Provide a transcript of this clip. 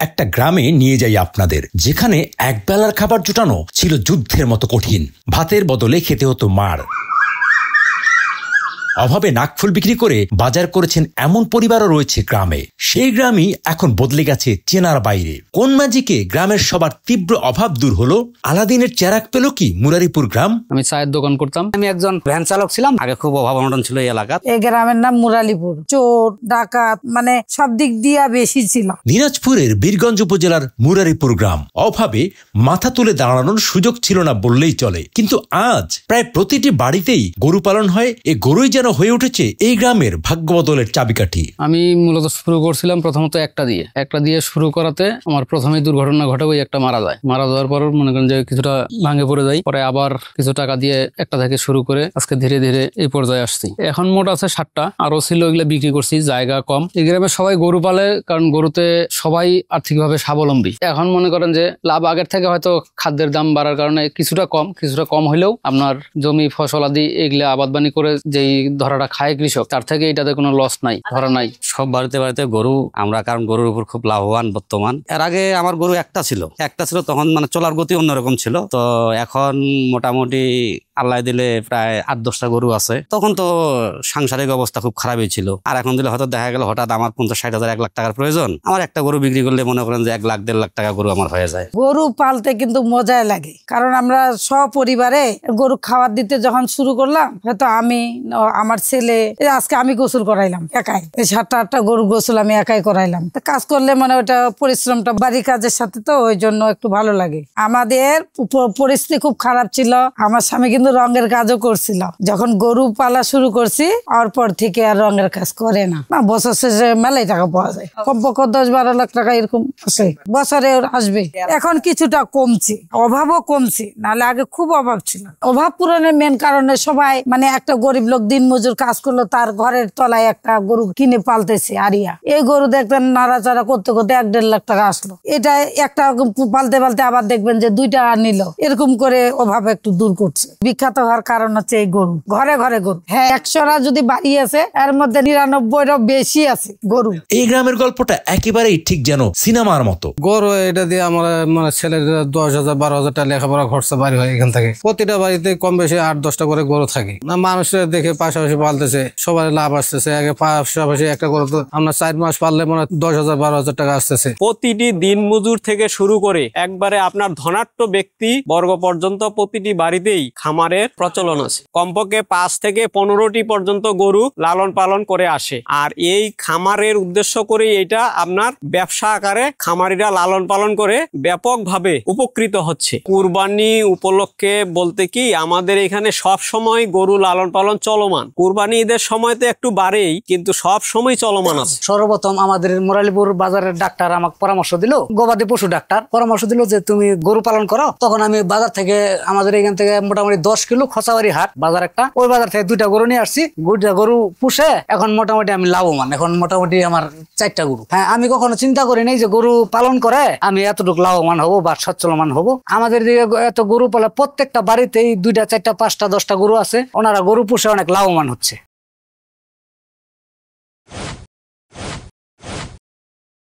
একটা গ্রামে নিয়ে যাই আপনাদের, যেখানে একবেলার খাবার জোটানো ছিল যুদ্ধের মতো কঠিন। ভাতের বদলে খেতে হতো মার। অভাবে নাকফুল বিক্রি করে বাজার করেছেন এমন পরিবারও রয়েছে গ্রামে। সেই গ্রামই এখন বদলে গেছে চেনার বাইরে। কোন ম্যাজিকে গ্রামের সবার তীব্র অভাব দূর হলো? আলাদিনের চেরাগ পেল কি মুরারিপুর গ্রাম? আমি চায়ের দোকান করতাম, আমি একজন ভ্যান চালক ছিলাম। আগে খুব অভাব অনটন ছিল এই এলাকার। এই গ্রামের নাম মুরালিপুর। চোর ডাকাত মানে সব দিক দিয়ে বেশি ছিল। দিনাজপুরের বীরগঞ্জ উপজেলার মুরারিপুর গ্রাম। অভাবে মাথা তুলে দাঁড়ানোর সুযোগ ছিল না বললেই চলে, কিন্তু আজ প্রায় প্রতিটি বাড়িতেই গরু পালন হয়। এই গরুই যেন হয়ে উঠেছে এই গ্রামের ভাগ্য বদলের চাবিকাঠি। আমি মূলত শুরু করছিলাম প্রথমত একটা দিয়ে শুরু করাতে আমার প্রথমেই দুর্ঘটনা ঘটে, ওই একটা মারা যায়। মারা যাওয়ার পর মনে করেন যে কিছুটা ভাঙে পড়ে যায়। পরে আবার কিছু টাকা দিয়ে একটা থেকে শুরু করে আজকে ধীরে ধীরে এই পর্যায়ে আসছি। এখন মোট আছে 7টা, আরো ছিল, এগুলো বিক্রি করছি, জায়গা কম। এই গ্রামে সবাই গরু পালে, কারণ গরুতে সবাই আর্থিকভাবে স্বাবলম্বী। এখন মনে করেন যে লাভ আগের থেকে হয়তো খাদ্যের দাম বাড়ার কারণে কিছুটা কম হলেও আপনার জমি ফসল আদি এগুলা আবাদবানি করে যেই ধরাটা খায় কৃষক, তার থেকে এটাতে কোনো লস নাই, ধরা নাই। সব বাড়িতে বাড়িতে গরু আমরা, কারণ গরুর উপর খুব লাভবান বর্তমান। এর আগে আমার গরু একটা ছিল, তখন মানে চলার গতি অন্যরকম ছিল। তো এখন মোটামুটি আল্লাহ দিলে প্রায় 8-10টা গরু আছে। তখন তো সাংসারিক অবস্থা খুব খারাপই ছিল। আর এখন দিলে হয়তো দেখা গেল হঠাৎ আমার 50-60 হাজার 1 লাখ টাকার প্রয়োজন, আমার একটা গরু বিক্রি করলে মনে করেন যে 1 লাখ 1.5 লাখ টাকা গরু আমার হয়ে যায়। গরু পালতে কিন্তু মজাই লাগে, কারণ আমরা সপরিবারে গরু খাবার দিতে যখন শুরু করলাম, হয়তো আমি আমার ছেলে, আজকে আমি গোসল করাইলাম একাই, 7-8টা গরু গোসল আমি একাই করাইলাম। কাজ করলে মানে ওটা পরিশ্রমটা বাড়ির কাজের সাথে, তো ওই জন্য একটু ভালো লাগে। আমাদের পরিস্থিতি খুব খারাপ ছিল। আমার স্বামী কিন্তু রঙের কাজও করছিল। যখন গরু পালা শুরু করছি আর পর থেকে আর রঙের কাজ করে না। বছর শেষে মেলাই টাকা পাওয়া যায়, কমপক্ষে 10-12 লাখ টাকা এরকম আসে বছরে আসবে। এখন কিছুটা কমছে, অভাবও কমছে, নাহলে আগে খুব অভাব ছিল। অভাব পূরণের মেন কারণে সবাই মানে একটা গরিব লোক দিন মজুর কাজ করলো, তার ঘরের তলায় একটা গরু কিনে পালতেছে আরিয়া। এই গরু দেখবেন নাড়াচাড়া করতে করতে 1-1.5 লাখ টাকা আসলো। এটা একটা পালতে পালতে আবার দেখবেন যে 2টা নিল, এরকম করে অভাব একটু দূর করছে। বিখ্যাত হওয়ার কারণ হচ্ছে এই গরু, ঘরে ঘরে গরু। হ্যাঁ, 100টা যদি বাড়ি আছে, এর মধ্যে 99টা বেশি আছে গরু। এই গ্রামের গল্পটা একেবারেই ঠিক যেন সিনেমার মতো। গরু এটা দিয়ে আমার মানে ছেলের 10,000-12,000 টাকা লেখাপড়া খরচা বাড়ি হয়। এখান থেকে প্রতিটা বাড়িতে কম বেশি 8-10টা করে গরু থাকে। না, মানুষের দেখে পাশাপাশি পালতেছে, সবাই লাভ আসতেছে। আগে পাশাপাশি একটা গরু তো আমরা 4 মাস পাললে মানে 10,000-12,000 টাকা আসতেছে। প্রতিটি দিন মজুর থেকে শুরু করে একবারে আপনার ধনাঢ্য ব্যক্তি বর্গ পর্যন্ত প্রতিটি বাড়িতেই খামারের প্রচলন আছে। কমপক্ষে 5 থেকে 15টি পর্যন্ত গরু লালন পালন করে আসে। আর এই খামারের উদ্দেশ্য করে এটা আপনার ব্যবসা আকারে খামারিরা লালন পালন করে ব্যাপকভাবে উপকৃত হচ্ছে। কুরবানি উপলক্ষে বলতে কি আমাদের এখানে সব সময় গরু লালন পালন চলমান। কুরবানি ঈদের সময় তো একটু বাড়েই, কিন্তু সব সময় চলমান আছে। সর্বপ্রথম আমাদের মুরালিপুর বাজারের ডাক্তার আমাকে পরামর্শ দিল, গবাদি পশু ডাক্তার পরামর্শ দিল যে তুমি গরু পালন করো। তখন আমি বাজার থেকে, আমাদের এখান থেকে মোটামুটি 10 কিলো খোঁচাবাড়ি হাট বাজার একটা, ওই বাজার থেকে 2টা গরু নিয়ে আসছি। 2টা গরু পুষে এখন মোটামুটি আমি লাভবান। এখন মোটামুটি আমার 4টা গরু। হ্যাঁ, আমি কখনো চিন্তা করি নাই যে গরু পালন করে আমি এতটুকু লাভবান হবো বা সচ্ছলমান হবো। আমাদের দিকে এত গরু পালে প্রত্যেকটা বাড়িতেই 2টা 4টা 5টা 10টা গরু আছে, ওনারা গরু পুষে অনেক লাভবান হচ্ছে।